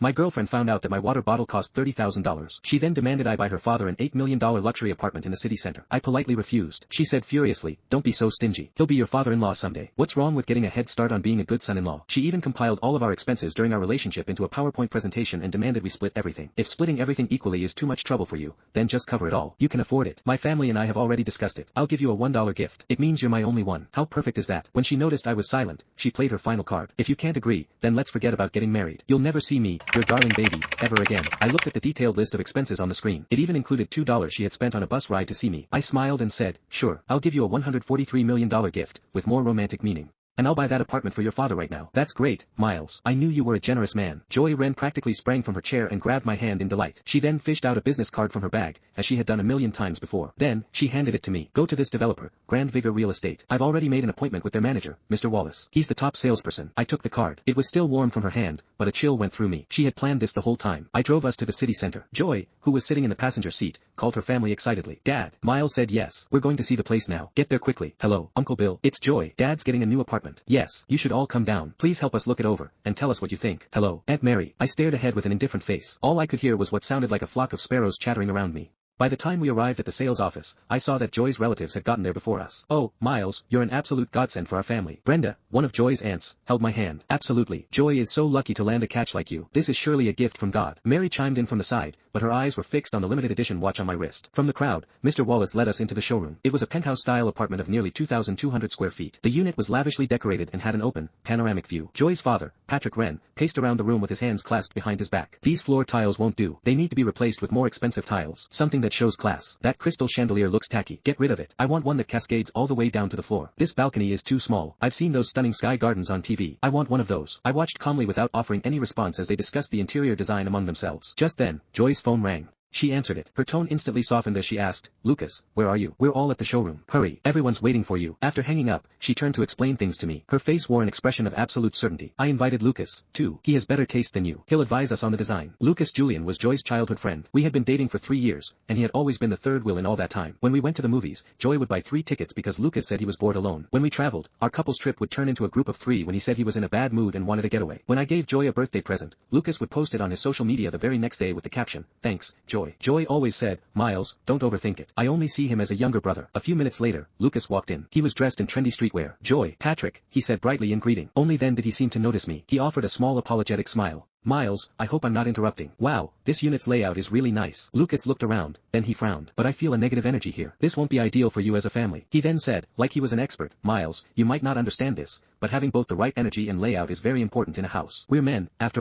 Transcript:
My girlfriend found out that my water bottle cost $30,000. She then demanded I buy her father an $8 million luxury apartment in the city center. I politely refused. She said furiously, don't be so stingy. He'll be your father-in-law someday. What's wrong with getting a head start on being a good son-in-law? She even compiled all of our expenses during our relationship into a PowerPoint presentation and demanded we split everything. If splitting everything equally is too much trouble for you, then just cover it all. You can afford it. My family and I have already discussed it. I'll give you a $1 gift. It means you're my only one. How perfect is that? When she noticed I was silent, she played her final card. If you can't agree, then let's forget about getting married. You'll never see me, your darling baby, ever again. I looked at the detailed list of expenses on the screen. It even included $2 she had spent on a bus ride to see me. I smiled and said, sure, I'll give you a $143 million gift, with more romantic meaning. And I'll buy that apartment for your father right now. That's great, Miles. I knew you were a generous man. Joy Wren practically sprang from her chair and grabbed my hand in delight. She then fished out a business card from her bag, as she had done a million times before. Then, she handed it to me. Go to this developer, Grand Vigor Real Estate. I've already made an appointment with their manager, Mr. Wallace. He's the top salesperson. I took the card. It was still warm from her hand, but a chill went through me. She had planned this the whole time. I drove us to the city center. Joy, who was sitting in the passenger seat, called her family excitedly. Dad. Miles said yes. We're going to see the place now. Get there quickly. Hello, Uncle Bill. It's Joy. Dad's getting a new apartment. Yes. You should all come down. Please help us look it over, and tell us what you think. Hello, Aunt Mary. I stared ahead with an indifferent face. All I could hear was what sounded like a flock of sparrows chattering around me. By the time we arrived at the sales office, I saw that Joy's relatives had gotten there before us. Oh, Miles, you're an absolute godsend for our family. Brenda, one of Joy's aunts, held my hand. Absolutely. Joy is so lucky to land a catch like you. This is surely a gift from God. Mary chimed in from the side, but her eyes were fixed on the limited edition watch on my wrist. From the crowd, Mr. Wallace led us into the showroom. It was a penthouse-style apartment of nearly 2,200 square feet. The unit was lavishly decorated and had an open, panoramic view. Joy's father, Patrick Wren, paced around the room with his hands clasped behind his back. These floor tiles won't do. They need to be replaced with more expensive tiles. Something that shows class. That crystal chandelier looks tacky. Get rid of it. I want one that cascades all the way down to the floor. This balcony is too small. I've seen those stunning sky gardens on TV. I want one of those. I watched calmly without offering any response as they discussed the interior design among themselves. Just then, Joy's phone rang. She answered it. Her tone instantly softened as she asked, Lucas, where are you? We're all at the showroom. Hurry, everyone's waiting for you. After hanging up, she turned to explain things to me. Her face wore an expression of absolute certainty. I invited Lucas, too. He has better taste than you. He'll advise us on the design. Lucas Julian was Joy's childhood friend. We had been dating for 3 years, and he had always been the third wheel in all that time. When we went to the movies, Joy would buy 3 tickets because Lucas said he was bored alone. When we traveled, our couple's trip would turn into a group of 3 when he said he was in a bad mood and wanted a getaway. When I gave Joy a birthday present, Lucas would post it on his social media the very next day with the caption, thanks, Joy. Joy always said, Miles, don't overthink it. I only see him as a younger brother. A few minutes later, Lucas walked in. He was dressed in trendy streetwear. Joy, Patrick, he said brightly in greeting. Only then did he seem to notice me. He offered a small apologetic smile. Miles, I hope I'm not interrupting. Wow, this unit's layout is really nice. Lucas looked around, then he frowned. But I feel a negative energy here. This won't be ideal for you as a family. He then said, like he was an expert, Miles, you might not understand this, but having both the right energy and layout is very important in a house. We're men, after